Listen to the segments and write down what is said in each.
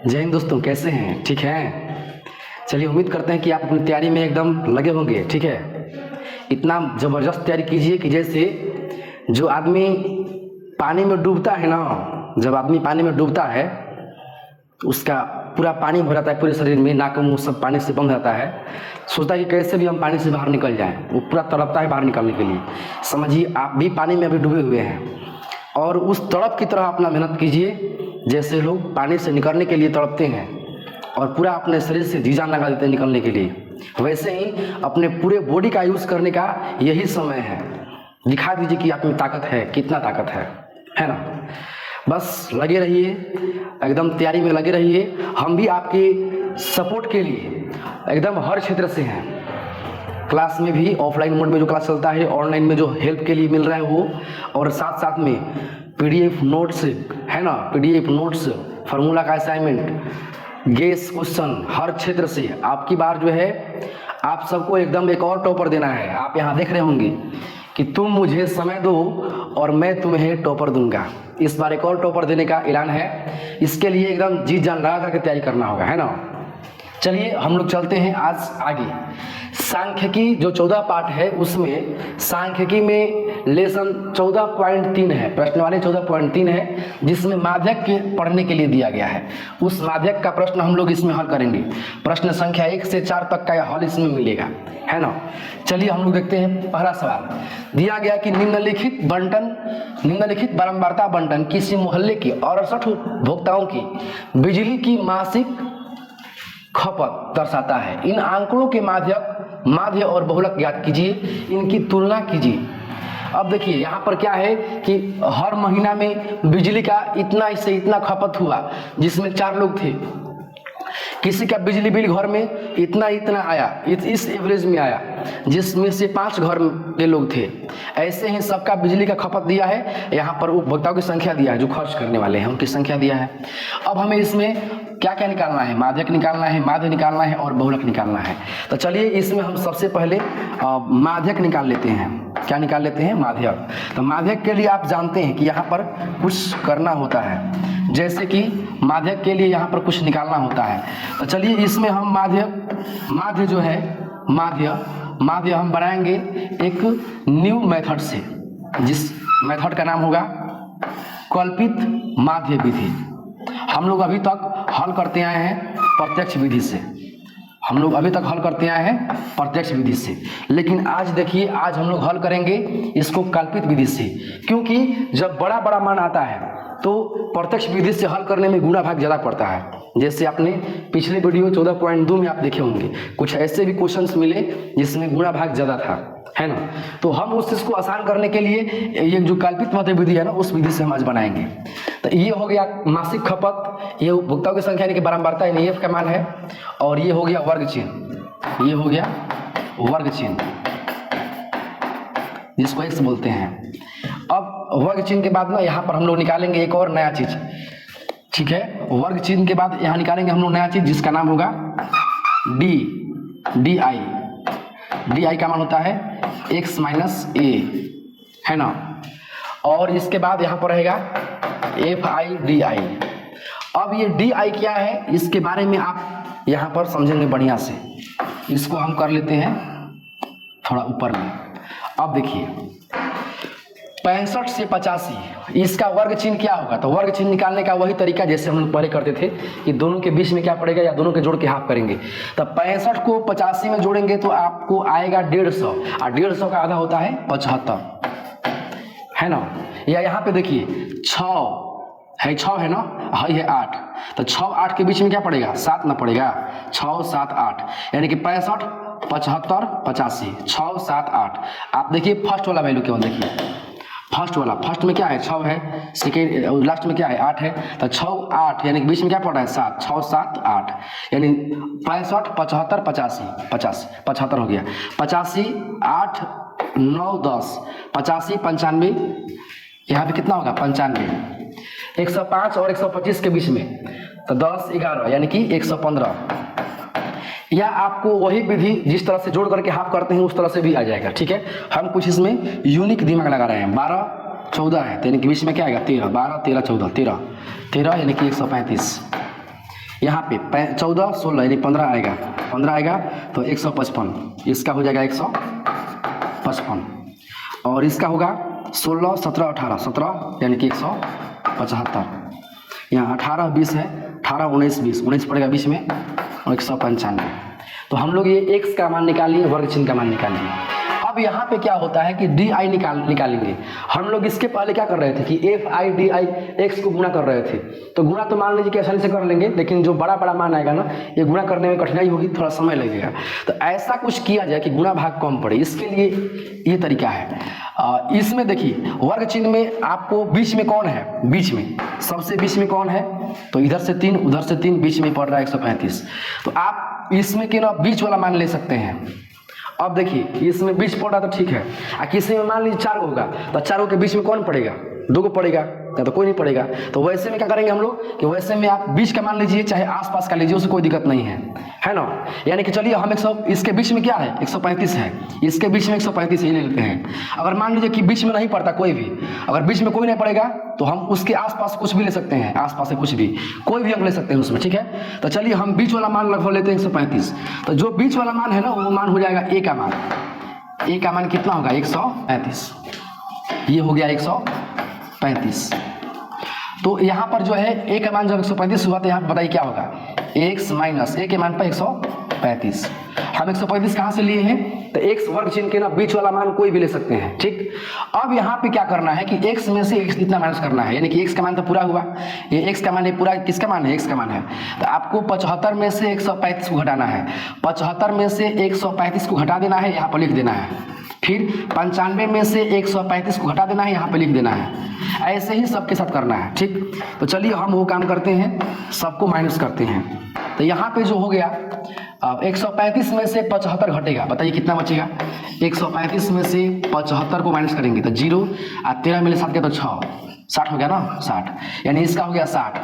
जय हिंद दोस्तों, कैसे हैं? ठीक हैं? चलिए, उम्मीद करते हैं कि आप अपनी तैयारी में एकदम लगे होंगे। ठीक है, इतना ज़बरदस्त तैयारी कीजिए कि जैसे जो आदमी पानी में डूबता है ना, जब आदमी पानी में डूबता है तो उसका पूरा पानी भर जाता है, पूरे शरीर में नाक मुंह सब पानी से बंद रहता है। सोचता है कि कैसे भी हम पानी से बाहर निकल जाएं, वो पूरा तड़पता है बाहर निकलने के लिए। समझिए, आप भी पानी में अभी डूबे हुए हैं और उस तड़प की तरह अपना मेहनत कीजिए जैसे लोग पानी से निकलने के लिए तड़पते हैं और पूरा अपने शरीर से जी जान लगा देते हैं निकलने के लिए। वैसे ही अपने पूरे बॉडी का यूज़ करने का यही समय है। दिखा दीजिए कि आप में ताकत है, कितना ताकत है ना। बस लगे रहिए, एकदम तैयारी में लगे रहिए। हम भी आपके सपोर्ट के लिए एकदम हर क्षेत्र से हैं। क्लास में भी ऑफलाइन मोड में जो क्लास चलता है, ऑनलाइन में जो हेल्प के लिए मिल रहा है वो, और साथ साथ में पीडीएफ नोट्स है ना, पीडीएफ नोट्स, फार्मूला का असाइनमेंट, गेस क्वेश्चन, हर क्षेत्र से आपकी बार जो है आप सबको एकदम एक और टॉपर देना है। आप यहाँ देख रहे होंगे कि तुम मुझे समय दो और मैं तुम्हें टॉपर दूंगा। इस बार एक और टॉपर देने का ऐलान है। इसके लिए एकदम जी जान लगा करके तैयारी करना होगा, है ना। चलिए हम लोग चलते हैं आज आगे। सांख्यिकी जो 14 पार्ट है उसमें सांख्यिकी में लेसन 14.3 है, प्रश्न वाले 14.3 है, जिसमें माध्यक के पढ़ने के लिए दिया गया है। उस माध्यक का प्रश्न हम लोग इसमें हल करेंगे। प्रश्न संख्या 1 से 4 तक का हल इसमें मिलेगा, है ना। चलिए हम लोग देखते हैं। पहला सवाल दिया गया कि निम्नलिखित बारंबारता बंटन किसी मोहल्ले के 68 उपभोक्ताओं की बिजली की मासिक खपत दर्शाता है। इन आंकड़ों के माध्य और बहुलक ज्ञात कीजिए, इनकी तुलना कीजिए। अब देखिए यहाँ पर क्या है कि हर महीना में बिजली का इतना से इतना खपत हुआ, जिसमें 4 लोग थे। किसी का बिजली बिल घर में इतना इतना आया, इस एवरेज में आया, जिसमें से 5 घर के लोग थे। ऐसे ही सबका बिजली का खपत दिया है। यहाँ पर उपभोक्ताओं की संख्या दिया है, जो खर्च करने वाले हैं उनकी संख्या दिया है। अब हमें इसमें क्या क्या निकालना है? माध्यक निकालना है, माध्य निकालना है और बहुलक निकालना है। तो चलिए इसमें हम सबसे पहले माध्यक निकाल लेते हैं। क्या निकाल लेते हैं? माध्यक। तो माध्यक के लिए आप जानते हैं कि यहाँ पर कुछ करना होता है, जैसे कि माध्यक के लिए यहाँ पर कुछ निकालना होता है। तो चलिए इसमें हम माध्य जो है माध्य हम बनाएंगे एक न्यू मेथड से, जिस मेथड का नाम होगा कल्पित माध्य विधि। हम लोग अभी तक हल करते आए हैं प्रत्यक्ष विधि से, विधि से, लेकिन आज देखिए, आज हम लोग हल करेंगे इसको कल्पित विधि से। क्योंकि जब बड़ा बड़ा मान आता है तो प्रत्यक्ष विधि से हल करने में गुणा भाग ज़्यादा पड़ता है। जैसे आपने पिछले वीडियो 14.2 में आप देखे होंगे, कुछ ऐसे भी क्वेश्चंस मिले जिसमें गुणा भाग ज़्यादा था, है ना। तो हम उस चीज़ को आसान करने के लिए ये जो कल्पित माध्य विधि है ना, उस विधि से हम आज बनाएंगे। तो ये हो गया मासिक खपत, ये उपभोक्ताओं की संख्या यानी कि बारंबारता यानी एफ का मान है, और ये हो गया वर्ग चिन्ह, ये हो गया वर्ग चिन्ह जिसको एक्स बोलते हैं। अब वर्ग चिन्ह के बाद ना यहाँ पर हम लोग निकालेंगे एक और नया चीज, ठीक है। वर्ग चिन्ह के बाद यहाँ निकालेंगे हम लोग नया चीज, जिसका नाम होगा डी आई का मान होता है x माइनस ए, है ना। और इसके बाद यहाँ पर रहेगा एफ आई डी आई। अब ये डी आई क्या है, इसके बारे में आप यहाँ पर समझेंगे बढ़िया से। इसको हम कर लेते हैं थोड़ा ऊपर में। अब देखिए 65 से 85, इसका वर्ग चिन्ह क्या होगा? तो वर्ग चिन्ह निकालने का वही तरीका जैसे हम लोग पहले करते थे कि दोनों के बीच में क्या पड़ेगा, या दोनों के जोड़ के हाफ करेंगे। तो 65 को 85 में जोड़ेंगे तो आपको आएगा 150, और 150 का आधा होता है 75, है ना। या यहाँ पे देखिए 6 है ना, हाई है 8, तो 6 8 के बीच में क्या पड़ेगा? 7 ना पड़ेगा, 6 7 8, यानी कि 65 75 85, 6 7 8। आप देखिए फर्स्ट वाला वैल्यू केवल देखिए, फर्स्ट में क्या है? 6 है, सेकेंड लास्ट में क्या है? 8 है। तो 6 8 यानी कि बीच में क्या पड़ रहा है? 7, 6 7 8, यानी 65 75 85, 75 हो गया, 85 8 9 10, 85 95, यहाँ पे कितना होगा? 95। 105 और 125 के बीच में तो 10 11 यानी कि 115। या आपको वही विधि जिस तरह से जोड़ करके हाफ करते हैं उस तरह से भी आ जाएगा, ठीक है। हम कुछ इसमें यूनिक दिमाग लगा रहे हैं। 12 14 है तो यानी कि बीच में क्या आएगा? 13, 12 13 14, 13 यानी कि 135। यहाँ पे 14 16 यानी 15 आएगा, 15 आएगा तो 155, इसका हो जाएगा 155, और इसका होगा 16 17 18 17 यानी कि 175, यहाँ 18 20 है, 18 19 20, 19 पड़ेगा बीच में और 195। तो हम लोग ये x का मान निकाल लिए, वर्ग चिन्ह का मान निकाल लिए। अब यहाँ पे क्या होता है कि डी आई निकालेंगे। हम लोग इसके पहले क्या कर रहे थे कि F I D I x को गुणा कर रहे थे, तो गुणा तो मान लीजिए कि आसानी से कर लेंगे, लेकिन जो बड़ा बड़ा मान आएगा ना, ये गुणा करने में कठिनाई होगी, थोड़ा समय लगेगा। तो ऐसा कुछ किया जाए कि गुणा भाग कम पड़े, इसके लिए ये तरीका है। इसमें देखिए वर्ग चिन्ह में आपको बीच में कौन है, बीच में सबसे बीच में कौन है, तो इधर से 3 उधर से 3, बीच में पड़ रहा है 135। तो आप इसमें के ना बीच वाला मान ले सकते हैं। अब देखिए इसमें बीच पड़ रहा तो ठीक है, किसी में मान लीजिए 4 होगा तो 4 के बीच में कौन पड़ेगा, 2 को पड़ेगा, या तो कोई नहीं पड़ेगा। तो वैसे में क्या करेंगे हम लोग कि वैसे में आप बीच का मान लीजिए, चाहे आसपास का लीजिए, उससे कोई दिक्कत नहीं है ना। यानी कि चलिए हम 100, इसके बीच में क्या है 135 है, इसके बीच में 135 ही ले लेते हैं। अगर मान लीजिए कि बीच में नहीं पड़ता कोई भी, अगर बीच में कोई नहीं पड़ेगा तो हम उसके आसपास कुछ भी ले सकते हैं, आसपास से कुछ भी, कोई भी अंक ले सकते हैं उसमें, ठीक है। तो चलिए हम बीच वाला मान लगभग लेते हैं 135। तो जो बीच वाला मान है ना, वो मान हो जाएगा ए का मान। ए का मान कितना होगा 135, ये हो गया 135। तो यहाँ पर जो है ए का मान जब 135 हुआ तो यहाँ पर बताइए क्या होगा, x माइनस ए के मान पर 135। हम 135 कहाँ से लिए हैं, तो x वर्ग चिन्ह के ना बीच वाला मान कोई भी ले सकते हैं, ठीक। अब यहाँ पे क्या करना है कि x में से x कितना माइनस करना है, यानी कि x का मान तो पूरा हुआ, ये x का मान है पूरा, किसका मान है, x का मान है। तो आपको 75 में से 135 को घटाना है, 75 में से 135 को घटा देना है, यहाँ पर लिख देना है। फिर 95 में से 135 को घटा देना है, यहाँ पे लिख देना है। ऐसे ही सबके साथ करना है, ठीक। तो चलिए हम वो काम करते हैं, सबको माइनस करते हैं। तो यहाँ पे जो हो गया, अब 135 में से 75 घटेगा, बताइए कितना बचेगा। 135 में से 75 को माइनस करेंगे तो 0, और 13 में 7 गया तो 6, 60 हो गया ना, 60, यानी इसका हो गया 60।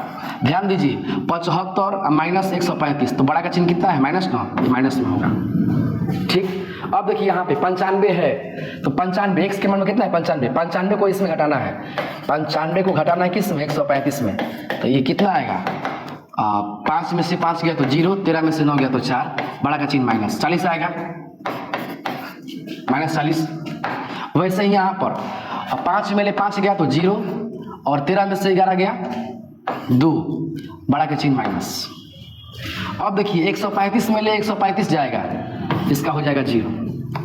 ध्यान दीजिए 75 माइनस 135, तो बड़ा का चिन्ह कितना है, माइनस ना, ये माइनस में होगा, ठीक। अब देखिए यहाँ पे 95 है, तो 95 x के मान में कितना है 95, 95 को इसमें घटाना है, 95 को घटाना है किस में 135 में, तो ये कितना आएगा 5 में से 5 गया तो 0, 13 में से 9 गया तो 4, बड़ा का चिन्ह माइनस 40 आएगा, माइनस 40। वैसे ही यहाँ पर 5 में ले 5 गया तो 0, और 13 में से 11 गया 2, बड़ा का चिन्ह माइनस। अब देखिए 135 में ले 135 जाएगा, इसका हो जाएगा 0।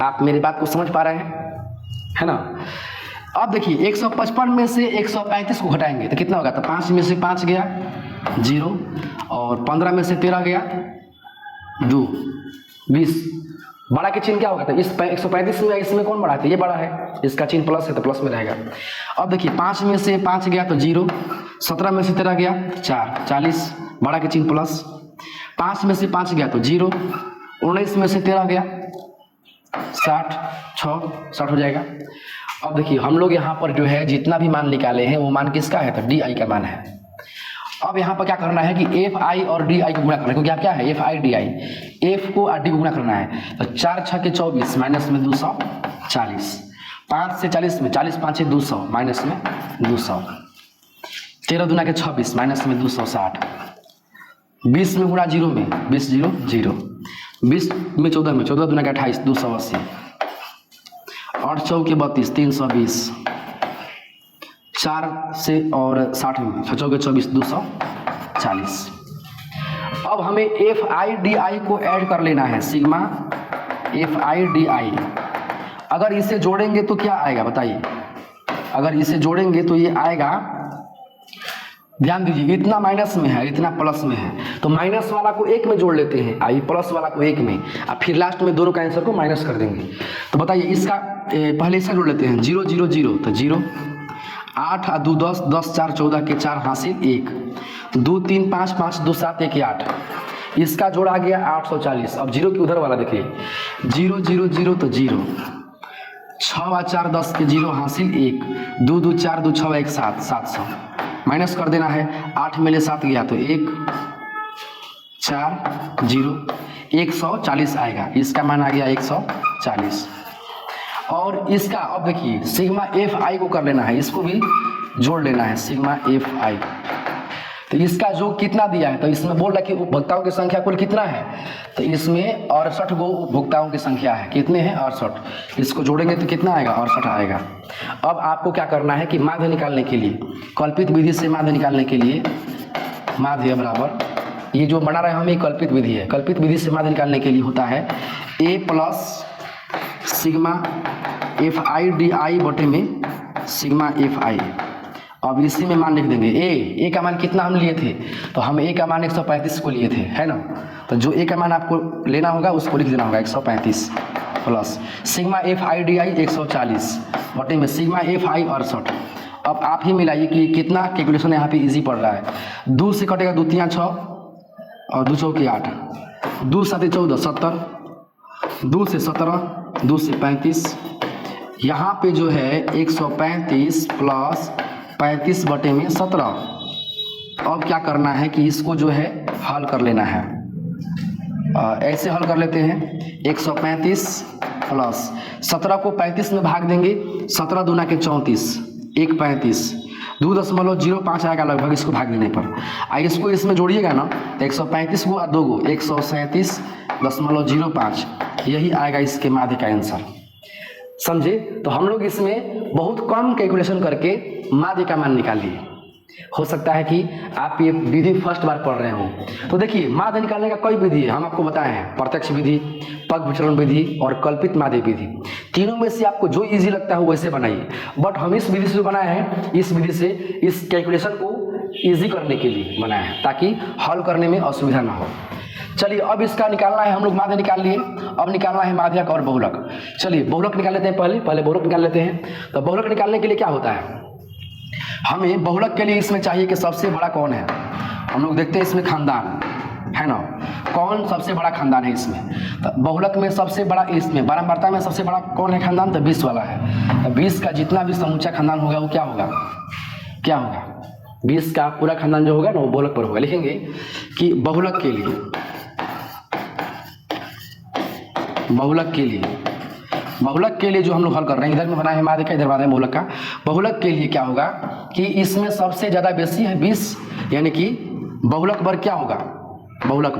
आप मेरी बात को समझ पा रहे हैं, है ना। अब देखिए 155 में से 135 को घटाएंगे तो कितना होगा, तो 5 में से 5 गया 0, और 15 में से 13 गया 2, 20, बड़ा के चिन्ह क्या होगा, तो इस 135 में इसमें कौन बड़ा है, तो ये बड़ा है, इसका चिन्ह प्लस है तो प्लस में रहेगा। अब देखिए 5 में से 5 गया तो 0, 17 में से 13 गया 4, 40, बड़ा के चिन्ह प्लस, 5 में से 5 गया तो 0, 19 में से 13 गया 60, 60 हो जाएगा। अब देखिए हम लोग यहाँ पर जो है जितना भी मान निकाले हैं वो मान किसका है, तो डी आई का मान है। अब यहाँ पर क्या करना है कि एफ आई और डी आई को गुणा करना है, क्योंकि क्या है F I D I, F को और डी को गुणा करना है। तो 4 6 के 24 माइनस में 240, 5 से 40 में 40 5 से 200 माइनस में 200, 13 दूना के 26 माइनस में 260, 20 में गुणा 0 में 20 0 0, 20 में 14 में 14 दूना के 28 280, 8 4 के 32 320, 4 से और 60 में 6 4 के 24 240। अब हमें एफ आई डी आई को ऐड कर लेना है, sigma F I D I. अगर इसे जोड़ेंगे तो क्या आएगा बताइए, अगर इसे जोड़ेंगे तो ये आएगा, ध्यान दीजिए इतना माइनस में है इतना प्लस में है, तो माइनस वाला को 1 में जोड़ लेते हैं, आई प्लस वाला को 1 में, अब फिर लास्ट में दोनों का आंसर को माइनस कर देंगे। तो बताइए इसका पहले इसका जोड़ लेते हैं, 0 0 0 तो 0, 8 और 2 10, 10 4 14 के 4 हासिल 1, 2 3 5 5 2 7 1 8, इसका जोड़ आ गया 840। अब 0 की उधर वाला देखिए 0 0 0 तो 0, 6 और 4 10 के 0 हासिल 1, 2 2 4 2 6 1 7, 700 माइनस कर देना है, 8 में ले 7 गया तो 1 4 0, 140 आएगा, इसका मान आ गया 140। और इसका अब देखिए सिग्मा एफ आई को कर लेना है, इसको भी जोड़ लेना है, सिग्मा एफ आई। तो इसका जो कितना दिया है, तो इसमें बोल रहा है कि उपभोक्ताओं की संख्या कुल कितना है, तो इसमें 68 गो उपभोक्ताओं की संख्या है। कितने हैं? 68। इसको जोड़ेंगे तो कितना आएगा? 68 आएगा। अब आपको क्या करना है कि माध्य निकालने के लिए, कल्पित विधि से माध्य निकालने के लिए, माध्य बराबर ये जो बना रहे हम ये कल्पित विधि है। कल्पित विधि से माध्य निकालने के लिए होता है a plus sigma F I D I बटे में सिग्मा एफ आई। अब इसी में मान लिख देंगे ए का मान कितना हम लिए थे, तो हम ए का मान 135 को लिए थे, है ना। तो जो ए का मान आपको लेना होगा उसको लिख देना होगा 135 plus sigma F I D I 140 बटे में सिग्मा एफ आई 68। अब आप ही मिलाइए कि कितना कैलकुलेशन यहाँ पे इजी पड़ रहा है। 2 से कटेगा 2 3 6 और 2 चौकी 8, 2 7 14 70, 2 से 17, 2 से 35, यहाँ पे जो है 135 प्लस 35 बटे में 17। अब क्या करना है कि इसको जो है हल कर लेना है। ऐसे हल कर लेते हैं 135 प्लस 17 को 35 में भाग देंगे, 17 दूना के 34, 1 35, 2.05 आएगा लगभग इसको भाग देने पर। इसको इसमें जोड़िएगा ना, 135 को 2 गो 137.05, यही आएगा इसके माध्य का आंसर। समझे? तो हम लोग इसमें बहुत कम कैलकुलेशन करके माध्य का मान निकाल लिए। हो सकता है कि आप ये विधि फर्स्ट बार पढ़ रहे हो। तो देखिए माध्य निकालने का कई विधि है, हम आपको बताए हैं, प्रत्यक्ष विधि, पग विचलन विधि और कल्पित माध्य विधि। तीनों में से आपको जो इजी लगता है वैसे बनाइए, बट हम इस विधि से जो बनाए हैं, इस विधि से इस कैलकुलेशन को इजी करने के लिए बनाया है ताकि हल करने में असुविधा ना हो। चलिए अब इसका निकालना है, हम लोग माध्य निकाल लिए, अब निकालना है माध्यक और बहुलक। चलिए बहुलक निकाल लेते हैं, पहले बहुलक निकाल लेते हैं। तो बहुलक निकालने के लिए क्या होता है, हमें बहुलक के लिए इसमें चाहिए कि सबसे बड़ा कौन है। हम लोग देखते हैं इसमें खानदान है ना, कौन सबसे बड़ा खानदान है इसमें। तो बहुलक में सबसे बड़ा, इसमें बारंबारता में सबसे बड़ा कौन है खानदान, तो 20 वाला है। तो 20 का जितना भी समूचा खानदान होगा वो क्या होगा, 20 का पूरा खानदान जो होगा ना वो बहुलक पर होगा। लिखेंगे कि बहुलक के लिए जो हम लोग हल कर रहे हैं, इधर में बना है माध्य का, इधर बना है बहुलक का। बहुलक के लिए क्या होगा कि इसमें सबसे ज्यादा बेसी है 20, यानी कि बहुलक वर्ग क्या होगा, बहुलक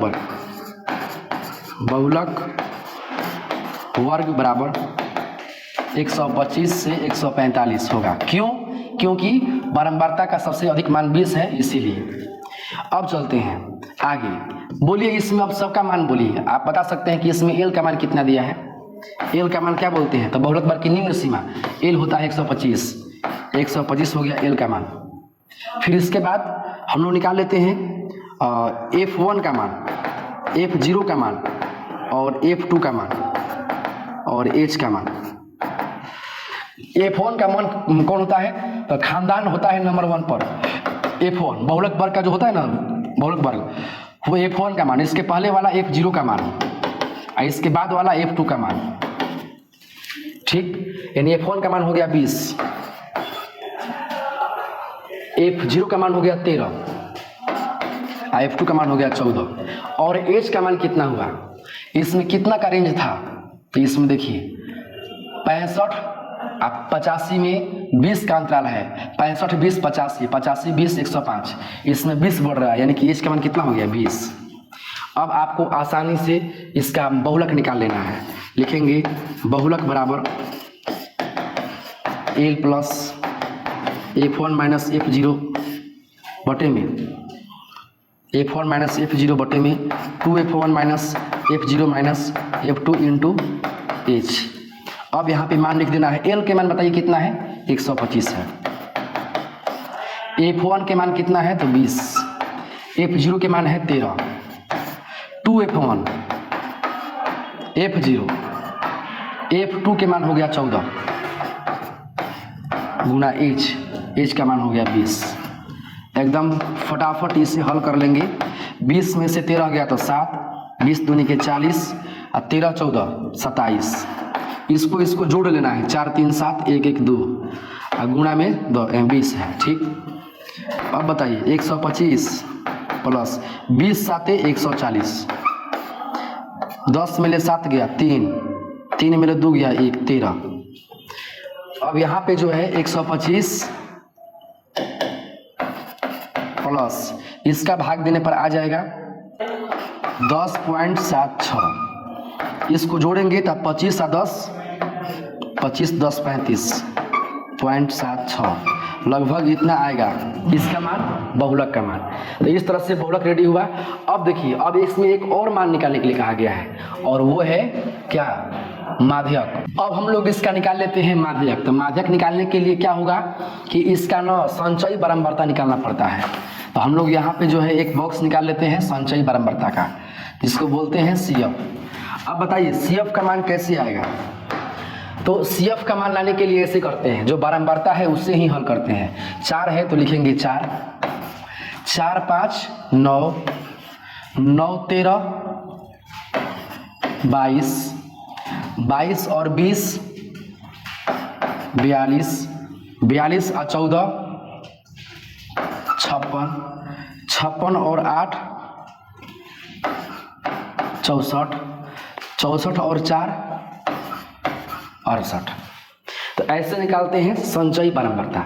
वर्ग बराबर 125 से 145 होगा। क्यों? क्योंकि बारंबारता का सबसे अधिक मान 20 है, इसीलिए। अब चलते हैं आगे, बोलिए इसमें अब सबका मान बोलिए। आप बता सकते हैं कि इसमें एल का मान कितना दिया है, एल का मान क्या बोलते हैं, तो बहुलक वर्ग की निम्न सीमा एल होता है 125 हो गया एल का मान। फिर इसके बाद हम लोग निकाल लेते हैं F1 का मान, F0 का मान और F2 का मान और H का मान। F1 का मान कौन होता है, तो खानदान होता है नंबर 1 पर। F1 बहुलक वर्ग का जो होता है ना, बहुलक वर्ग, वो F1 का मान, इसके पहले वाला F0 का मान, इसके बाद वाला F2 का मान। ठीक, यानी F1 का मान हो गया 20, F0 का मान हो गया 13, F2 का मान हो गया 14 और H का मान कितना हुआ। इसमें कितना का रेंज था, तो इसमें देखिए 65 आप 85 में 20 का अंतराल है, 65 20 85, 85 20 105, इसमें 20 बढ़ रहा है, यानी कि H का मान कितना हो गया 20। अब आपको आसानी से इसका बहुलक निकाल लेना है। लिखेंगे बहुलक बराबर L plus F1 minus F0 बटे में F1 माइनस F0 बटे में 2F1 minus F0 minus F2 into H। अब यहाँ पे मान लिख देना है, L के मान बताइए कितना है, 125 है। F1 के मान कितना है, तो 20, F0 के मान है 13, 2F1 F0 F2 के मान हो गया 14 गुना H का मान हो गया 20। एकदम फटाफट इसे हल कर लेंगे। 20 में से 13 गया तो 7, 20 दूनी के 40 और 13 14 27। इसको जोड़ लेना है, 4 3 7 1 1 2 और गुणा में 20 है। ठीक, अब बताइए 125 प्लस 20 7 140, 10 में ले 7 गया 3, 3 में ले 2 गया 1 13। अब यहाँ पे जो है 125 प्लस इसका भाग देने पर आ जाएगा 10.76। इसको जोड़ेंगे तब 25 और 10 25 10 35.76 लगभग इतना आएगा इसका मान, बहुलक का मान। तो इस तरह से बहुलक रेडी हुआ। अब देखिए, अब इसमें एक और मान निकालने के लिए कहा गया है और वो है क्या, माध्यक। अब हम लोग इसका निकाल लेते हैं माध्यक। तो माध्यक निकालने के लिए क्या होगा कि इसका ना संचयी बारंबारता निकालना पड़ता है। तो हम लोग यहाँ पे जो है एक बॉक्स निकाल लेते हैं संचयी बारंबारता का, जिसको बोलते हैं CF। अब बताइए CF का मान कैसे आएगा। तो CF का मान लाने के लिए ऐसे करते हैं, जो बारंबारता है उससे ही हल करते हैं। 4 है तो लिखेंगे 4, 4 5 9, 9 13 22, 22 और 20 42, 42 और 14 56, 56 और 8 64, 64 और 4 68। तो ऐसे निकालते हैं संचयी बारंबारता।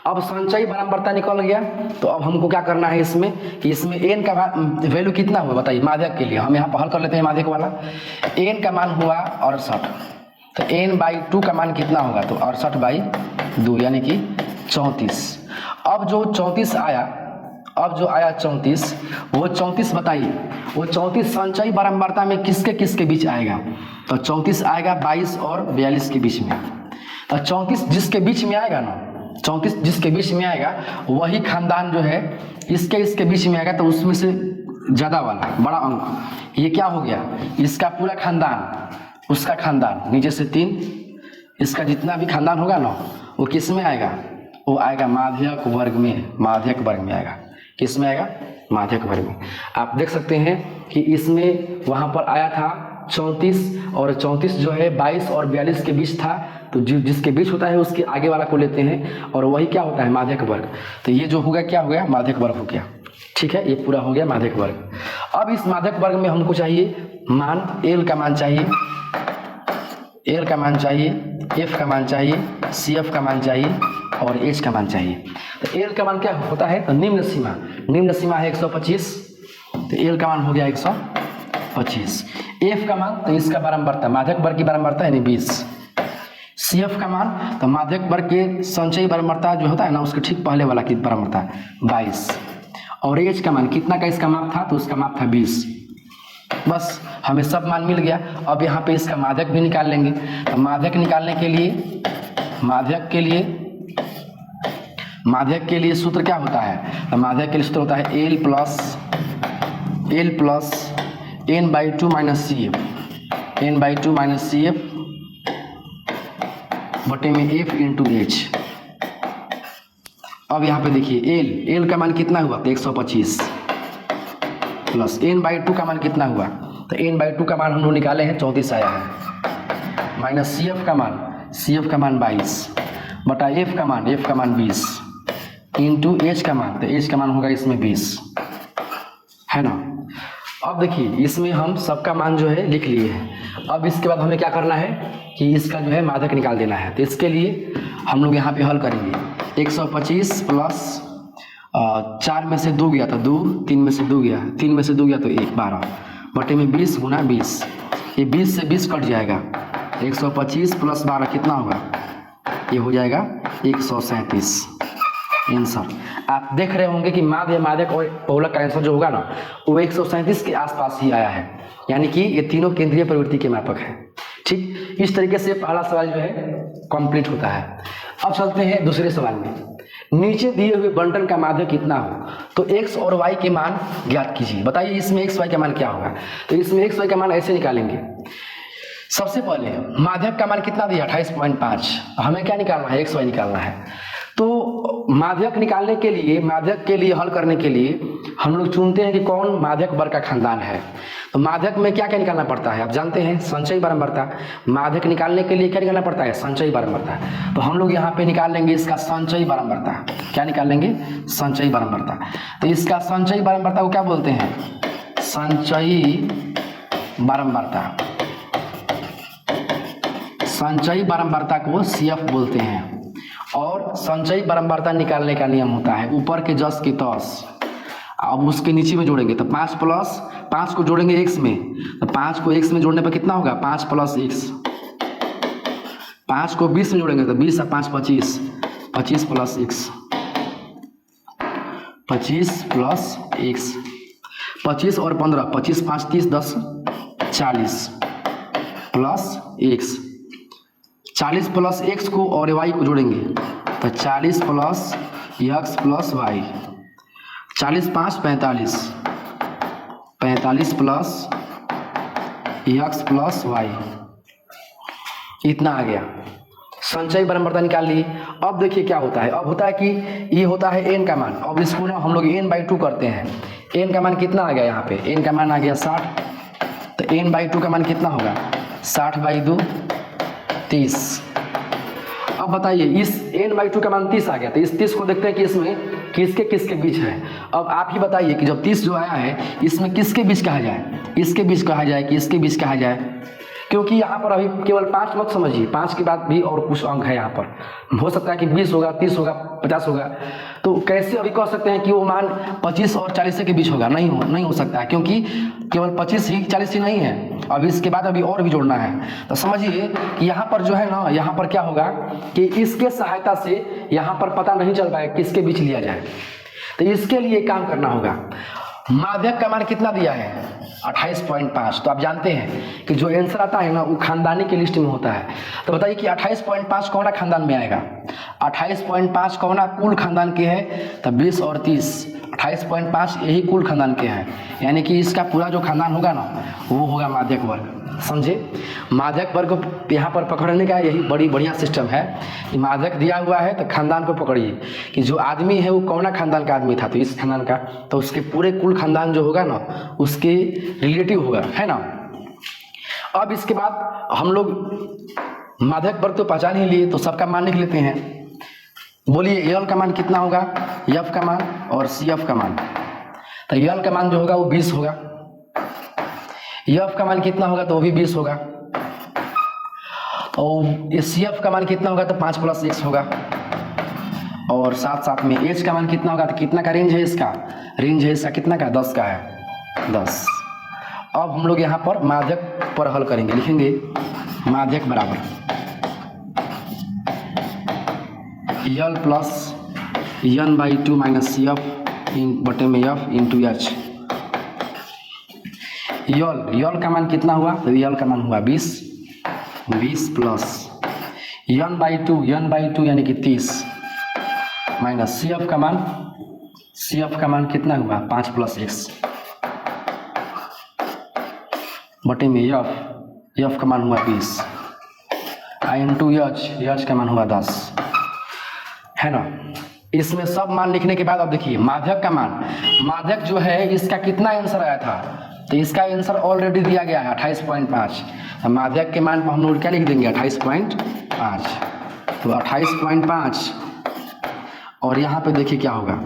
अब संचयी बारंबारता निकल गया तो अब हमको क्या करना है इसमें कि इसमें n का वैल्यू कितना हुआ बताइए। माध्यक के लिए हम यहाँ पर हल कर लेते हैं माध्यक वाला। n का मान हुआ 68, तो n/2 का मान कितना होगा, तो 68/2 यानी कि 34। अब जो 34 आया, अब जो आया 34, वो 34 बताइए, वो 34 संचयी बारंबारता में किसके किसके बीच आएगा। तो 34 आएगा 22 और 42 के बीच में। तो 34 जिसके बीच में आएगा ना, 34 जिसके बीच में आएगा वही खानदान जो है इसके बीच में आएगा। तो उसमें से ज़्यादा वाला बड़ा अंक ये क्या हो गया, इसका पूरा खानदान, उसका खानदान नीचे से 3, इसका जितना भी खानदान होगा ना वो किस में आएगा, वो आएगा माध्यक वर्ग में। माध्यक वर्ग में आएगा, किस में आएगा, माध्यक वर्ग में। आप देख सकते हैं कि इसमें वहाँ पर आया था 34 और 34 जो है 22 और 42 के बीच था। तो जिसके बीच होता है उसके आगे वाला को लेते हैं और वही क्या होता है, माध्यक वर्ग। तो ये जो होगा क्या हो गया, माध्यक वर्ग हो गया। ठीक है, ये पूरा हो गया माध्यक वर्ग। अब इस माध्यक वर्ग में हमको चाहिए मान, L का मान चाहिए, L का मान चाहिए, F का मान चाहिए, CF का मान चाहिए और H का मान चाहिए। तो L का मान क्या होता है, तो निम्न सीमा है 125। तो L का मान हो गया 125। F का मान, तो इसका बारंबारता, माध्यक वर्ग की बारंबारता यानी 20। CF का मान, तो माध्यक वर्ग के संचयी बारंबारता जो होता है ना उसके ठीक पहले वाला की बारंबारता 22। और H का मान कितना का इसका माप था, तो उसका माप था 20। बस हमें सब मान मिल गया। अब यहाँ पे इसका माध्यक भी निकाल लेंगे। तो माध्यक निकालने के लिए, माध्यक के लिए सूत्र क्या होता है, तो माध्यक के लिए सूत्र होता है L plus n/2 minus CF बटे में F इंटू H। अब यहाँ पे देखिए L का मान कितना हुआ, तो 125 प्लस n/2 का मान कितना हुआ, तो n/2 का मान हम लोग निकाले हैं 34 आया है, माइनस CF का मान 22 बटा F का मान 20 इंटू H का मान, तो H का मान होगा इसमें 20 है ना। अब देखिए इसमें हम सबका मान जो है लिख लिए हैं। अब इसके बाद हमें क्या करना है कि इसका जो है माध्यक निकाल देना है। तो इसके लिए हम लोग यहाँ पे हल करेंगे 125 प्लस 4 में से 2 गया तो 2, 3 में से 2 गया, 3 में से 2 गया तो 1, 12 बटे में 20 गुना 20। ये 20 से 20 कट जाएगा, 125 प्लस 12 कितना होगा, ये हो जाएगा 137 आंसर। आप देख रहे होंगे कि माध्यक और बहुलक का आंसर जो होगा ना वो 137 के आसपास ही आया है, यानी कि ये तीनों केंद्रीय प्रवृत्ति के मापक है। ठीक, इस तरीके से पहला सवाल जो है कंप्लीट होता है। अब चलते हैं दूसरे सवाल में। नीचे दिए हुए बंटन का माध्यक कितना हो, तो x और y के मान ज्ञात कीजिए। बताइए इसमें x y का मान क्या होगा। तो इसमें x y का मान ऐसे निकालेंगे। सबसे पहले माध्यक का मान कितना दिया, 28.5। हमें क्या निकालना है, x y निकालना है। तो माध्यक निकालने के लिए, माध्यक के लिए हल करने के लिए हम लोग चुनते हैं कि कौन माध्यक वर्ग का खानदान है। तो माध्यक में क्या क्या निकालना पड़ता है, आप जानते हैं संचयी बारंबारता। माध्यक निकालने के लिए क्या निकालना पड़ता है, संचयी बारंबारता। तो हम लोग यहाँ पे निकाल लेंगे इसका संचयी बारंबारता। क्या निकाल लेंगे, संचयी बारंबारता। तो इसका संचयी बारंबारता को क्या बोलते हैं, संचयी बारंबारता। संचयी बारंबारता को CF बोलते हैं। और संचयी बारंबारता निकालने का नियम होता है ऊपर के जस की तस, अब उसके नीचे में जोड़ेंगे तो 5 प्लस 5 को जोड़ेंगे x में, तो 5 को x में जोड़ने पर कितना होगा 5 प्लस x। 5 को 20 में जोड़ेंगे तो 20 और 5 25, 25 प्लस x, 25 प्लस x, 25 और 15, 25 5 30 10 40 प्लस x, 40 प्लस x को और y को जोड़ेंगे तो 40 plus x plus y, 40 5 45, 45 plus x plus y, इतना आ गया। संचयी बराबरता निकाल ली। अब देखिए क्या होता है, अब होता है कि ये होता है n का मान, अब इसको ना हम लोग n/2 करते हैं। n का मान कितना आ गया, यहाँ पे n का मान आ गया 60, तो n/2 का मान कितना होगा 60/2 30। अब बताइए इस n/2 का मान 30 आ गया, तो इस 30 को देखते हैं कि इसमें किसके किसके बीच है। अब आप ही बताइए कि जब 30 जो आया है इसमें किसके बीच कहा जाए, इसके बीच कहा जाए कि इसके बीच कहा जाए, क्योंकि यहाँ पर अभी केवल 5 मत समझिए, 5 के बाद भी और कुछ अंक है यहाँ पर, हो सकता है कि 20 होगा 30 होगा 50 होगा, तो कैसे अभी कह सकते हैं कि वो मान 25 और 40 के बीच होगा, नहीं हो सकता है, क्योंकि केवल 25 ही 40 ही नहीं है, अब इसके बाद अभी और भी जोड़ना है। तो समझिए कि यहाँ पर जो है ना, यहाँ पर क्या होगा कि इसके सहायता से यहाँ पर पता नहीं चल पाएगा किसके बीच लिया जाए, तो इसके लिए काम करना होगा। माध्यक का मान कितना दिया है 28.5, तो आप जानते हैं कि जो आंसर आता है ना वो खानदानी की लिस्ट में होता है। तो बताइए कि 28.5 कौन खानदान में आएगा, 28.5 कौन कुल खानदान के है, तो 20 और 30, 28.5 यही कुल खानदान के हैं, यानी कि इसका पूरा जो खानदान होगा ना वो होगा माध्यक वर्ग। समझे, माध्यक वर्ग को यहाँ पर पकड़ने का यही बड़ी बढ़िया सिस्टम है कि माध्यक दिया हुआ है तो खानदान को पकड़िए कि जो आदमी है वो कौन खानदान का आदमी था, तो इस खानदान का, तो उसके पूरे कुल खानदान जो होगा ना उसके रिलेटिव होगा, है ना। अब इसके बाद हम लोग माध्यक वर्ग तो पहचान ही लिए, तो सबका मान लिख लेते हैं। बोलिए एल का मान कितना होगा, एफ का मान और सी एफ का मान, तो एल का मान जो होगा वो 20 होगा, एफ का मान कितना होगा तो वो भी 20 होगा, और सी एफ का मान कितना होगा तो 5 प्लस x होगा, और साथ साथ में एच का मान कितना होगा, तो कितना का रेंज है इसका, रेंज है इसका कितना का 10 का है 10। अब हम लोग यहाँ पर माध्यक पर हल करेंगे, लिखेंगे माध्यक बराबर L plus n/2 minus C F बटे में एफ इंटू एच। यल का मान कितना हुआ, तो यल का मान हुआ 20 प्लस n/2 यानी कि 30 माइनस सी एफ का मान कितना हुआ 5 प्लस x बटे में एफ का मान हुआ 20 इंटू एच का मान हुआ 10, है ना। इसमें सब मान लिखने के बाद अब देखिए माध्यक का मान, माध्यक जो है इसका कितना आंसर आया था, तो इसका आंसर ऑलरेडी दिया गया है 28.5, माध्यक के मान पर हम लोग क्या लिख देंगे 28.5, तो 28.5 और यहाँ पे देखिए क्या होगा,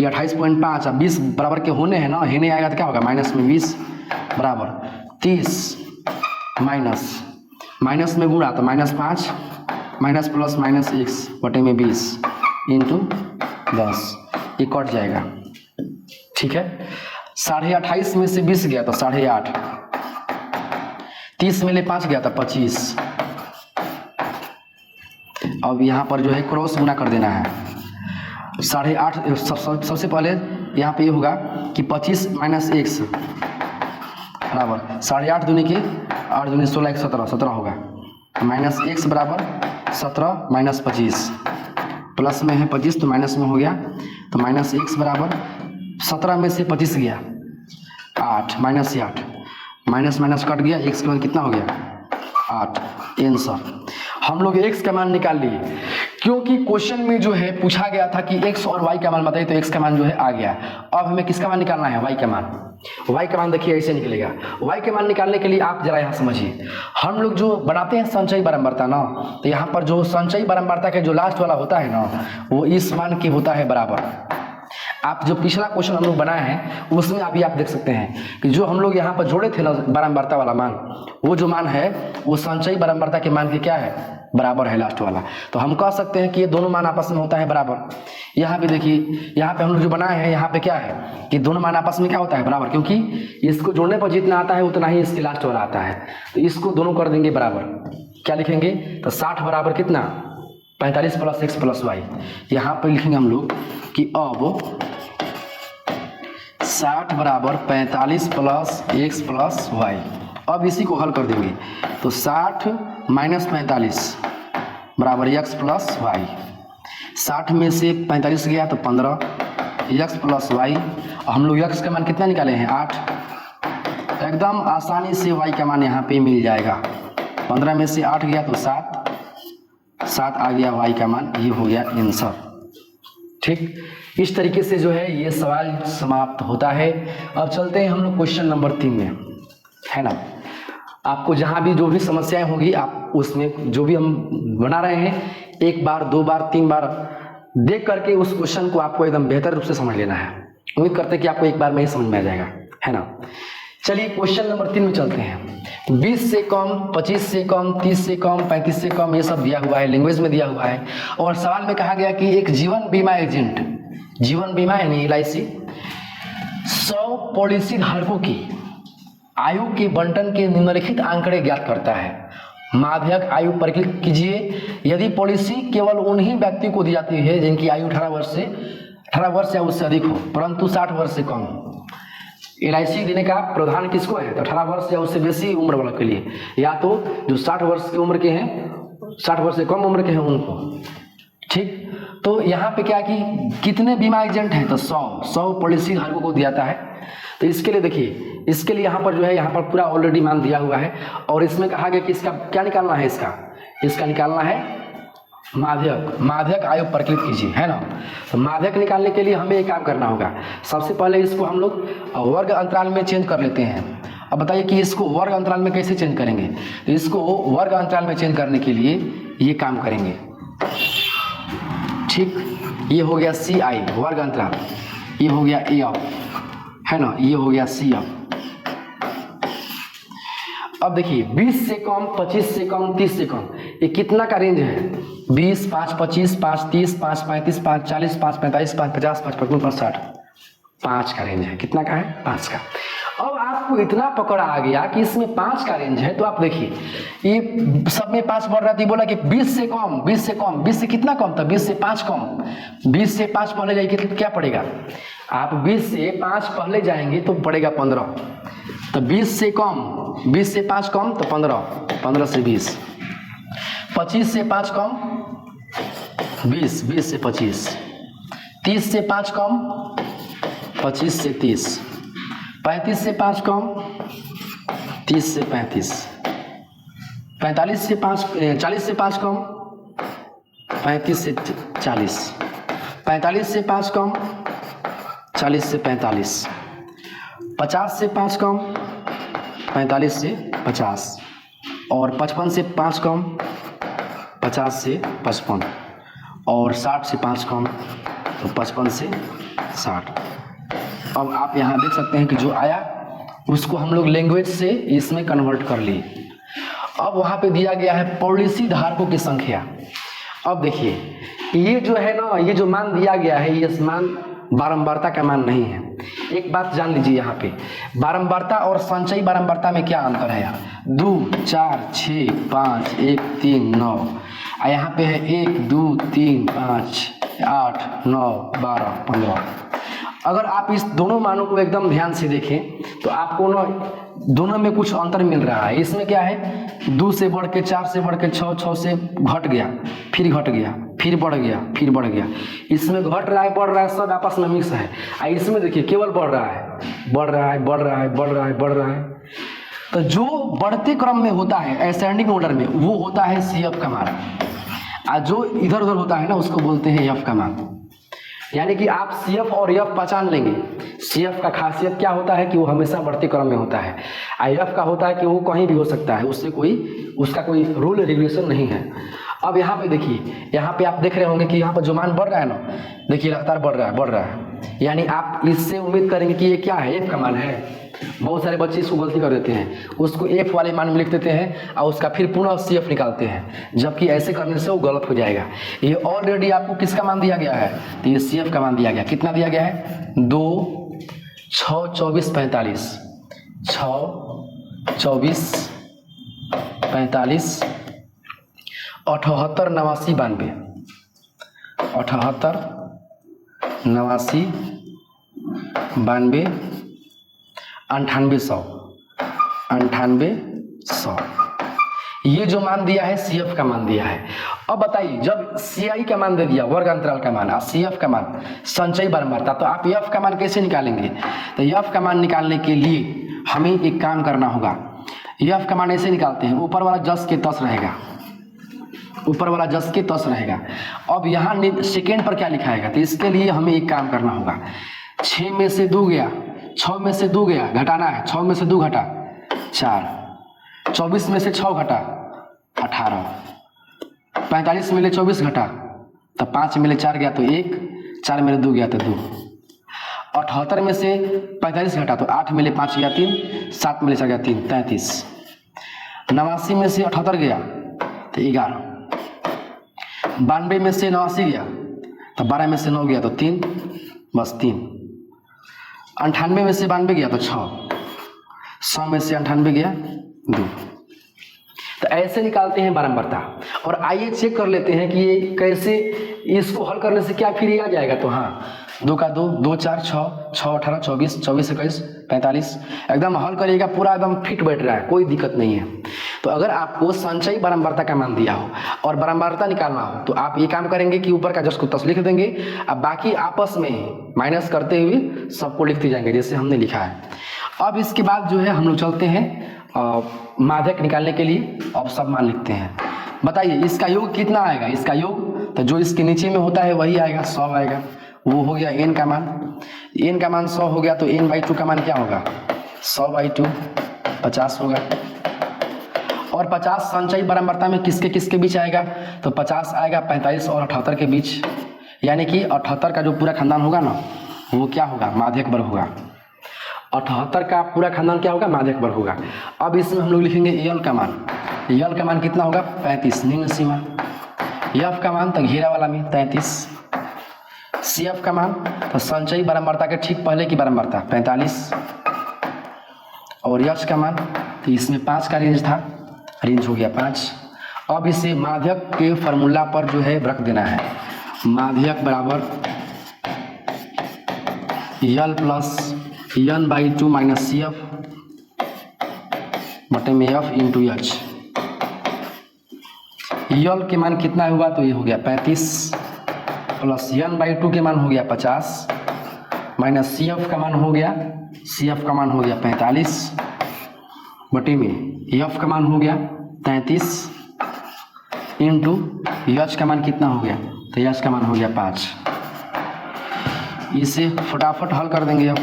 ये 28.5 अब 20 बराबर के होने हैं ना, हेने आएगा तो क्या होगा माइनस में 20 बराबर 30 माइनस में गुणा तो -5 माइनस प्लस माइनस x बटे में 20 इंटू 10, ये कट जाएगा, ठीक है। 28.5 में से 20 गया तो 8.5, 30 में ले 5 गया तो 25, अब यहाँ पर जो है क्रॉस गुना कर देना है 8.5, सबसे पहले यहाँ पे ये होगा कि 25 माइनस x बराबर 8.5 दूनी की 8 दूनी 16 17 होगा, माइनस x बराबर 17 माइनस 25, प्लस में है 25 तो माइनस में हो गया, तो माइनस x बराबर 17 में से 25 गया 8 माइनस 8, माइनस कट गया, x का मान कितना हो गया 8। आंसर हम लोग x का मान निकाल लिए, क्योंकि क्वेश्चन में जो है पूछा गया था कि x और y का मान बताइए, तो x का मान जो है आ गया। अब हमें किसका मान निकालना है, y का मान। y का मान देखिए ऐसे निकलेगा, y के मान निकालने के लिए आप जरा यहाँ समझिए, हम लोग जो बनाते हैं संचयी बारंबारता ना, तो यहाँ पर जो संचयी बारंबारता के जो लास्ट वाला होता है ना वो इस मान के होता है बराबर। आप जो पिछला क्वेश्चन हम लोग बनाए हैं उसमें अभी आप देख सकते हैं कि जो हम लोग यहाँ पर जोड़े थे ना बारंबारता वाला मान, वो जो मान है वो संचयी बारंबारता के मान के क्या है बराबर है लास्ट वाला, तो हम कह सकते हैं कि ये दोनों मान आपस में होता है बराबर। यहाँ पे देखिए, यहाँ पे हम लोग जो बनाए हैं, यहाँ पे क्या है कि दोनों मान आपस में क्या होता है बराबर, क्योंकि इसको जोड़ने पर जितना आता है उतना ही इसके लास्ट वाला आता है, तो इसको दोनों कर देंगे बराबर। क्या लिखेंगे, तो 60 बराबर कितना 45 + x + y। यहाँ पे लिखेंगे हम लोग कि अब 60 बराबर 45 + x + y। अब इसी को हल कर देंगे, तो 60 - 45 बराबर x + y। 60 में से 45 गया तो 15 x + y। हम लोग x का मान कितना निकाले हैं 8, एकदम आसानी से y का मान यहाँ पे मिल जाएगा। 15 में से 8 गया तो 7 आ गया y का मान, ये हो गया आंसर। ठीक, इस तरीके से जो है ये सवाल समाप्त होता है। अब चलते हैं हम लोग क्वेश्चन नंबर 3 में, है ना। आपको जहाँ भी जो भी समस्याएं होगी आप उसमें जो भी हम बना रहे हैं 1 बार 2 बार 3 बार देख करके उस क्वेश्चन को आपको एकदम बेहतर रूप से समझ लेना है। उम्मीद करते हैं कि आपको एक बार में ही समझ में आ जाएगा, है ना। चलिए क्वेश्चन नंबर 3 में चलते हैं। 20 से कम, 25 से कम, 30 से कम, 35 से कम, ये सब दिया हुआ है, लैंग्वेज में दिया हुआ है। और सवाल में कहा गया कि एक जीवन बीमा एजेंट, जीवन बीमा यानी LIC 100 पॉलिसी धारकों की आयु के बंटन के निम्नलिखित आंकड़े ज्ञात करता है। माध्यक आयु परिकलित कीजिए। यदि पॉलिसी केवल उन्हीं व्यक्ति को दी जाती है जिनकी आयु 18 वर्ष या उससे अधिक हो, परंतु 60 वर्ष से कम। LIC देने का प्रावधान किसको है, तो 18 वर्ष या उससे बेसी उम्र वालों के लिए, या तो जो 60 वर्ष की उम्र के हैं, 60 वर्ष से कम उम्र के हैं उनको। ठीक, तो यहाँ पे क्या कि कितने बीमा एजेंट हैं, तो 100 पॉलिसी धारकों को दिया जाता है। तो इसके लिए देखिए, इसके लिए यहाँ पर जो है, यहाँ पर पूरा ऑलरेडी मान दिया हुआ है और इसमें कहा गया कि इसका क्या निकालना है, इसका निकालना है माध्यक आयु परिकलित कीजिए, है ना। तो माध्यक निकालने के लिए हमें एक काम करना होगा। सबसे पहले इसको हम लोग वर्ग अंतराल में चेंज कर लेते हैं। अब बताइए कि इसको वर्ग अंतराल में कैसे चेंज करेंगे, तो इसको वर्ग अंतराल में चेंज करने के लिए ये काम करेंगे। ठीक, ये हो गया CI वर्ग अंतराल, ये हो गया AF, है ना, ये हो गया CF। अब देखिए 20 से कम, 25 से कम, 30 से कम, ये कितना का रेंज है, 20, 5, 25, 5, 30, 5, 35, 5, 40, 5, 45, 5, 50, 5, 55, 5, 60, 5 का रेंज है। कितना का है, 5 का। अब आपको इतना पकड़ आ गया कि इसमें 5 का रेंज है, तो आप देखिए ये सब में 5 बढ़ रहा था। बोला कि 20 से कम, 20 से कम, 20 से कितना कम था, 20 से 5 कम। 20 से 5 पहले जाएगी तो क्या पड़ेगा, आप 20 से 5 पहले जाएंगे तो पड़ेगा 15। तो 20 से कम, 20 से 5 कम तो 15, 15 से 20। 25 से 5 कम 20, 20 से 25। 30 से 5 कम 25 से 30। 35 से 5 कम 30 से 35। 45 से 5, 40 से 5 कम 35 से 40। 45 से 5 कम 40 से 45। 50 से 5 कम 45 से 50। और 55 से 5 कम 50 से 55। और 60 से 5 कम तो 55 से 60। अब आप यहाँ देख सकते हैं कि जो आया उसको हम लोग लैंग्वेज से इसमें कन्वर्ट कर लिए। अब वहाँ पे दिया गया है पॉलिसी धारकों की संख्या। अब देखिए ये जो है ना, ये जो मान दिया गया है, ये मान बारंबारता का मान नहीं है। एक बात जान लीजिए, यहाँ पे बारंबारता और संचयी बारंबारता में क्या अंतर है यार। 2, 4, 6, 5, 1, 3, 9। यहाँ पे है 1, 2, 3, 5, 8, 9, 12, 15। अगर आप इस दोनों मानों को एकदम ध्यान से देखें तो आपको ना दोनों में कुछ अंतर मिल रहा है। इसमें क्या है, 2 से बढ़ के 4 से बढ़ के 6, 6 से घट गया, फिर घट गया, फिर बढ़ गया, फिर बढ़ गया। इसमें घट रहा है, बढ़ रहा है, सब आपस में मिक्स है। इसमें देखिए केवल बढ़ रहा है, बढ़ रहा है, बढ़ रहा है, बढ़ रहा है, बढ़ रहा है। तो जो बढ़ते क्रम में होता है असेंडिंग ऑर्डर में, वो होता है CF का मान, और जो इधर उधर होता है ना उसको बोलते हैं F का मान। यानी कि आप CF और F पहचान लेंगे। CF का खासियत क्या होता है कि वो हमेशा बढ़ते क्रम में होता है। F का होता है कि वो कहीं भी हो सकता है, उसका कोई रूल रेगुलेशन नहीं है। अब यहाँ पे देखिए, यहाँ पे आप देख रहे होंगे कि यहाँ पर जो मान बढ़ रहा है ना, देखिए लगातार बढ़ रहा है, बढ़ रहा है। यानी आप इससे उम्मीद करेंगे कि ये क्या है, एफ का मान है। बहुत सारे बच्चे इसको गलती कर देते हैं, उसको एफ वाले मान में लिख देते हैं और उसका फिर पुनः सी एफ निकालते हैं, जबकि ऐसे करने से वो गलत हो जाएगा। ये ऑलरेडी आपको किसका मान दिया गया है, तो ये सी एफ का मान दिया गया। कितना दिया गया है, 2, 6, 24, 45, 6, 24, 45, 78, 89, 92, 78, 89, 92, 98, 100। ये जो मान दिया है सी एफ का मान दिया है। अब बताइए, जब सी आई का मान दे दिया, वर्ग अंतराल का मान, और सी एफ का मान संचयी बारंबारता, तो आप एफ का मान कैसे निकालेंगे। तो एफ का मान निकालने के लिए हमें एक काम करना होगा। एफ का मान ऐसे निकालते हैं, ऊपर वाला जस के तस रहेगा, ऊपर वाला जस के तस रहेगा। अब यहाँ सेकेंड पर क्या लिखाएगा, तो इसके लिए हमें एक काम करना होगा। 6 में से 2 गया, 6 में से 2 गया, घटाना है। 6 में से 2 घटा 4, 24 में से 6 घटा 18, 45 में ले 24 घटा तो 5 में ले 4 गया तो 1, 4 में ले 2 गया तो 2, 78 में से 45 घटा तो 8 में ले 5 गया 3, 7 में ले 4 गया 3, 33, 89 में से 78 गया तो 11, 92 में से 89 गया तो 12 में से 9 गया तो 3, बस 3, 98 में से 92 गया तो 6, 100 में से 98 गया 2। तो ऐसे निकालते हैं बारंबारता। और आइए चेक कर लेते हैं कि ये कैसे, इसको हल करने से क्या फिर ये आ जाएगा। तो हाँ, 2 का 2, 2 4 6, 6 18 24, 24 21 45, एकदम हल करिएगा, पूरा एकदम फिट बैठ रहा है, कोई दिक्कत नहीं है। तो अगर आपको संचयी बारंबारता का मान दिया हो और बारंबारता निकालना हो तो आप ये काम करेंगे कि ऊपर का जस को तस लिख देंगे, अब बाकी आपस में माइनस करते हुए सबको लिखते जाएंगे जैसे हमने लिखा है। अब इसके बाद जो है हम लोग चलते हैं माध्यक निकालने के लिए, अब सब मान लिखते हैं। बताइए इसका योग कितना आएगा, इसका योग तो जो इसके नीचे में होता है वही आएगा, 100 आएगा। वो हो गया n का मान, n का मान 100 हो गया तो n/2 का मान क्या होगा, 100/2 50 होगा। और 50 संचयी बारंबारता में किसके किसके बीच आएगा, तो 50 आएगा 45 और 78 के बीच, यानी कि 78 का जो पूरा खानदान होगा ना वो क्या होगा, माध्यक वर्ग होगा। 78 का पूरा खानदान क्या होगा, माध्यक वर्ग होगा। अब इसमें हम लोग लिखेंगे यल का मान, यल का मान कितना होगा 35 निम्न सीमा, एफ का मान तो घेरा वाला में 33, सी एफ का मान तो संचयी बारंबारता के ठीक पहले की बारंबारता 45, और यश का मान तो इसमें 5 का रेंज था, रेंज हो गया 5। अब इसे माध्यक के फॉर्मूला पर जो है रख देना है, माध्यक बराबर L plus n/2 minus C F बटे में एफ इंटू एच। यल के मान कितना हुआ, तो ये हो गया 35 प्लस n/2 के मान हो गया 50 माइनस सी एफ का मान हो गया, सी एफ का मान हो गया 45 बटे में एफ का मान हो गया 33 इंटू एच का मान कितना हो गया, तो एच का मान हो गया 5। इसे फटाफट हल कर देंगे। अब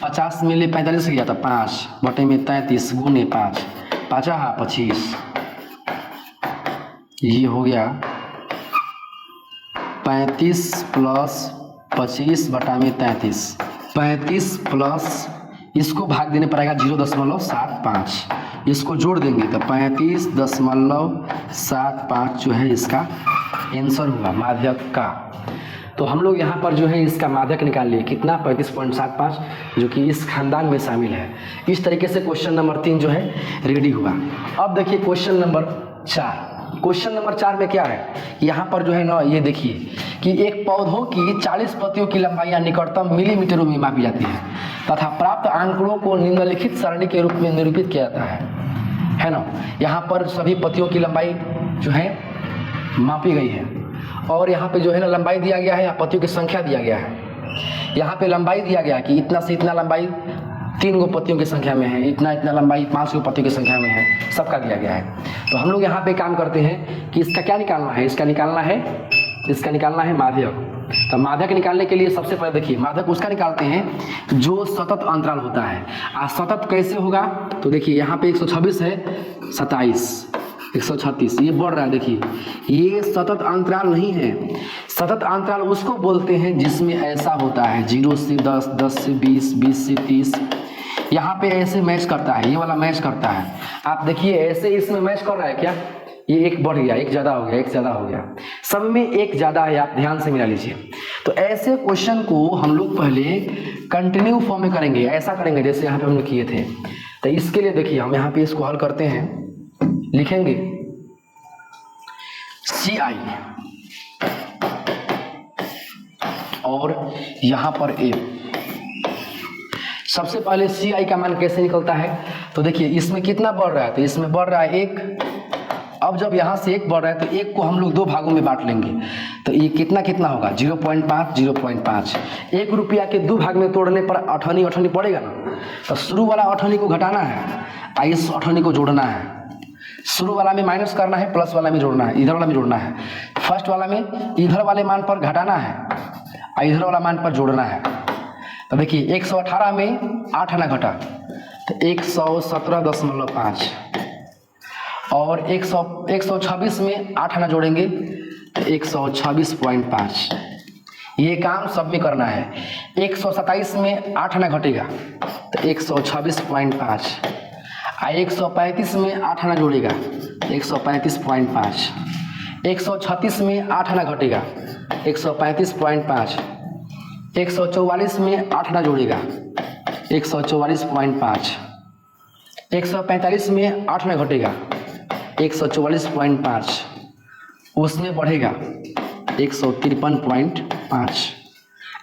50 में ले 45 गया तो 5 बटे में 33 गुने 5, 5 25, ये हो गया 35 प्लस 25 बटा में 33, 35 प्लस इसको भाग देने पर आएगा 0.75, इसको जोड़ देंगे तो 35.75 जो है इसका आंसर हुआ माध्यक का। तो हम लोग यहाँ पर जो है इसका माध्यक निकाल लिए कितना, 35.75, जो कि इस खानदान में शामिल है। इस तरीके से क्वेश्चन नंबर 3 जो है रेडी हुआ। अब देखिए क्वेश्चन नंबर 4। क्वेश्चन नंबर 4 में क्या है, यहाँ पर जो है ना ये देखिए कि एक पौधों की 40 पत्तियों की लंबाई निकटतम मिलीमीटरों में मापी जाती है तथा प्राप्त आंकड़ों को निम्नलिखित सरणी के रूप में निरूपित किया जाता है ना। यहाँ पर सभी पत्तियों की लंबाई जो है मापी गई है और यहाँ पे जो है ना लंबाई दिया गया है या पत्तियों की संख्या दिया गया है। यहाँ पे लंबाई दिया गया कि इतना से इतना लंबाई 3 गो पत्तियों की संख्या में है, इतना इतना लंबाई 5 गो पत्तियों की संख्या में है, सबका दिया गया है। तो हम लोग यहाँ पे काम करते हैं कि इसका क्या निकालना है, इसका निकालना है माध्यक। तो माध्यक निकालने के लिए सबसे पहले देखिए माध्यक उसका निकालते हैं जो सतत अंतराल होता है। सतत कैसे होगा, तो देखिए यहाँ पे 126 है, 27, 136 ये बढ़ रहा है। देखिए ये सतत अंतराल नहीं है, सतत अंतराल उसको बोलते हैं जिसमें ऐसा होता है 0 से 10, 10 से 20, 20 से 30। यहाँ पे ऐसे मैच करता है, ये वाला मैच करता है। आप देखिए ऐसे इसमें मैच कर रहा है क्या, ये एक बढ़ गया, एक ज़्यादा हो गया, एक ज़्यादा हो गया, सब में एक ज़्यादा है, आप ध्यान से मिला लीजिए। तो ऐसे क्वेश्चन को हम लोग पहले कंटिन्यू फॉर्म में करेंगे, ऐसा करेंगे जैसे यहाँ पे हम लोग किए थे। तो इसके लिए देखिए हम यहाँ पे इसको हल करते हैं, लिखेंगे CI और यहाँ पर A। सबसे पहले CI का मान कैसे निकलता है, तो देखिए इसमें कितना बढ़ रहा है, तो इसमें बढ़ रहा है 1। अब जब यहाँ से 1 बढ़ रहा है तो 1 को हम लोग 2 भागों में बांट लेंगे, तो ये कितना कितना होगा 0.5, 0.5। 1 रुपया के 2 भाग में तोड़ने पर अठन्नी अठन्नी पड़ेगा ना, तो शुरू वाला अठन्नी को घटाना है और इस अठन्नी को जोड़ना है। शुरू वाला में माइनस करना है, प्लस वाला में जोड़ना है, इधर वाला में जोड़ना है। फर्स्ट वाला में इधर वाले मान पर घटाना है और इधर वाला मान पर जोड़ना है। तो देखिए 118 में 8 आना घटा तो 117.5 और 126 में 8 आना जोड़ेंगे तो 126.5। ये काम सब में करना है। 127 में 8 आना घटेगा तो 126.5 और 135 में 8 आना जोड़ेगा तो 135.5। 136 में 8 आना घटेगा 135.5। 144 में 8 आना जोड़ेगा 144.5। 145 में 8 आना घटेगा 144.5, उसमें बढ़ेगा 153.5।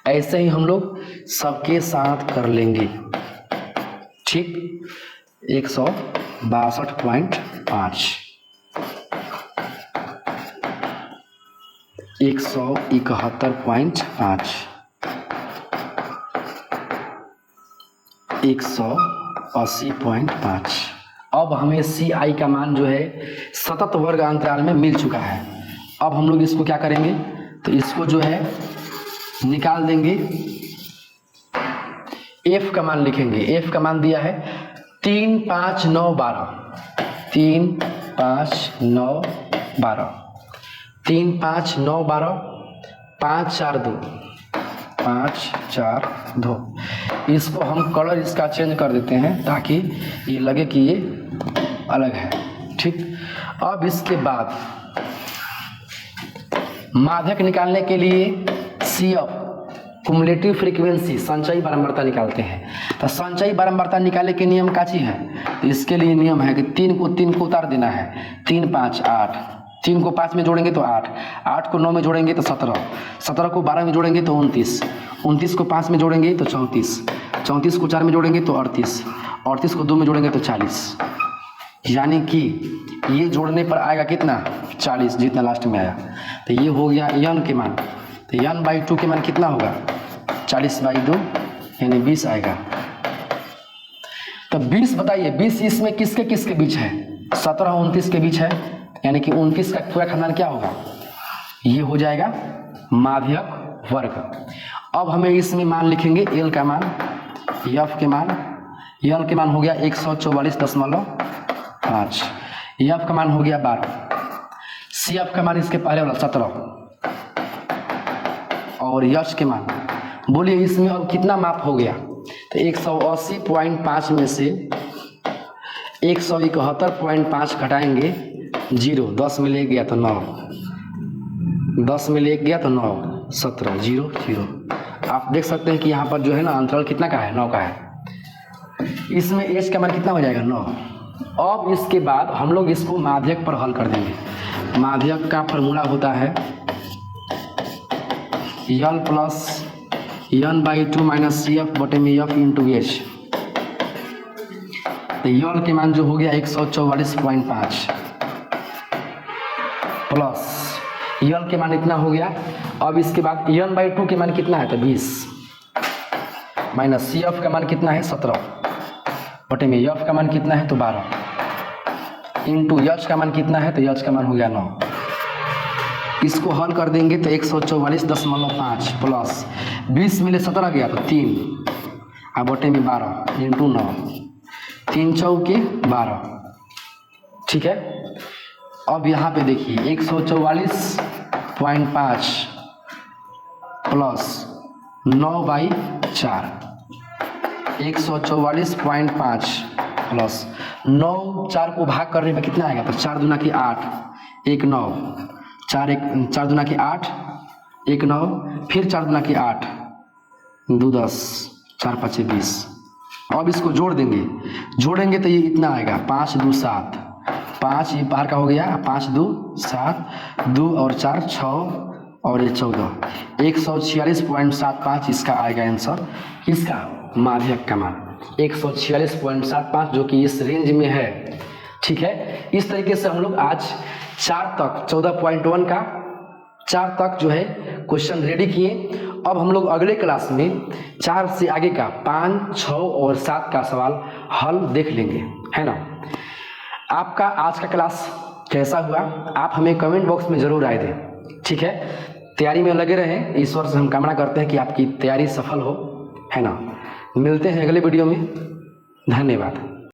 ऐसे ही हम लोग सबके साथ कर लेंगे, ठीक। 162.5, 171.5, 180.5। अब हमें CI का मान जो है सतत वर्ग अंतराल में मिल चुका है। अब हम लोग इसको क्या करेंगे, तो इसको जो है निकाल देंगे। F का मान लिखेंगे। F का मान दिया है 3, 5, 9, 12। 3, 5, 9, 12। 3, 5, 9, 12। 5, 4, 2। 5, 4, 2। इसको हम कलर इसका चेंज कर देते हैं ताकि ये लगे कि ये अलग है, ठीक। अब इसके बाद माध्यक निकालने के लिए CF कुमुलेटिव फ्रीक्वेंसी संचयी बारंबारता निकालते हैं। तो संचयी बारंबारता निकालने के नियम का चीज है, तो इसके लिए नियम है कि 3 को उतार देना है। 3, 5, 8। 3 को 5 में जोड़ेंगे तो 8, 8 को 9 में जोड़ेंगे तो 17, 17 को 12 में जोड़ेंगे तो 29, 29 को 5 में जोड़ेंगे तो 34, 34 को 4 में जोड़ेंगे तो 38, 38 को 2 में जोड़ेंगे तो 40। यानी कि ये जोड़ने पर आएगा कितना 40, जितना लास्ट में आया। तो ये हो गया n के मान। तो n/2 के मान कितना होगा 40/2 यानी 20 आएगा। तो 20 बताइए 20 इसमें किसके किसके बीच है, 17 और 29 के बीच है, यानी कि 29 का पूरा खानदान क्या होगा, ये हो जाएगा माध्यक वर्ग। अब हमें इसमें मान लिखेंगे L का मान, F के मान। L के मान हो गया 144.5, F का मान हो गया 12, CF का मान इसके पहले वाला 17 और H के मान बोलिए इसमें अब कितना माप हो गया, तो 180.5 में से 171.5 घटाएंगे 0, 10 में ले गया तो 9, 10 में ले गया तो 9, 17, 0, 0। आप देख सकते हैं कि यहाँ पर जो है ना अंतराल कितना का है, 9 का है। इसमें H का मान कितना हो जाएगा 9। अब इसके बाद हम लोग इसको माध्यक पर हल कर देंगे। माध्यक का फॉर्मूला होता है L plus n/2 minus CF बटे में F इंटू H। तो L के मान जो हो गया 144.5 प्लस L के मान इतना हो गया। अब इसके बाद n/2 के मान कितना है तो 20 माइनस CF का मान कितना है 17 बटे में F का मान कितना है तो 12 इंटू H का मान कितना है तो H का मान हो गया 9। इसको हल कर देंगे तो 144.5 प्लस 20 में 17 गया तो 3 और बटे में 12 इंटू 9, 3 चौके 12, ठीक है। अब यहाँ पे देखिए 144.5 प्लस 9/4 144.5 प्लस 9 4 को भाग करने में कितना आएगा? तो 4 दूना की 8 1 9 4 दूना की 8 1 9 फिर 4 दूना की 8 2 10 4 5 20। अब इसको जोड़ेंगे तो ये इतना आएगा 5 2 7 5 ये बाहर का हो गया 5 2 7 2 और 4 6 और ये 14 146.75 इसका आएगा आंसर। इसका माध्यक का मान 146.75 जो कि इस रेंज में है। ठीक है, इस तरीके से हम लोग आज 4 तक 14.1 का 4 तक जो है क्वेश्चन रेडी किए। अब हम लोग अगले क्लास में 4 से आगे का 5 6 और 7 का सवाल हल देख लेंगे, है ना। आपका आज का क्लास कैसा हुआ आप हमें कमेंट बॉक्स में जरूर राय दें। ठीक है, तैयारी में लगे रहें। ईश्वर से हम कामना करते हैं कि आपकी तैयारी सफल हो, है ना। मिलते हैं अगले वीडियो में। धन्यवाद।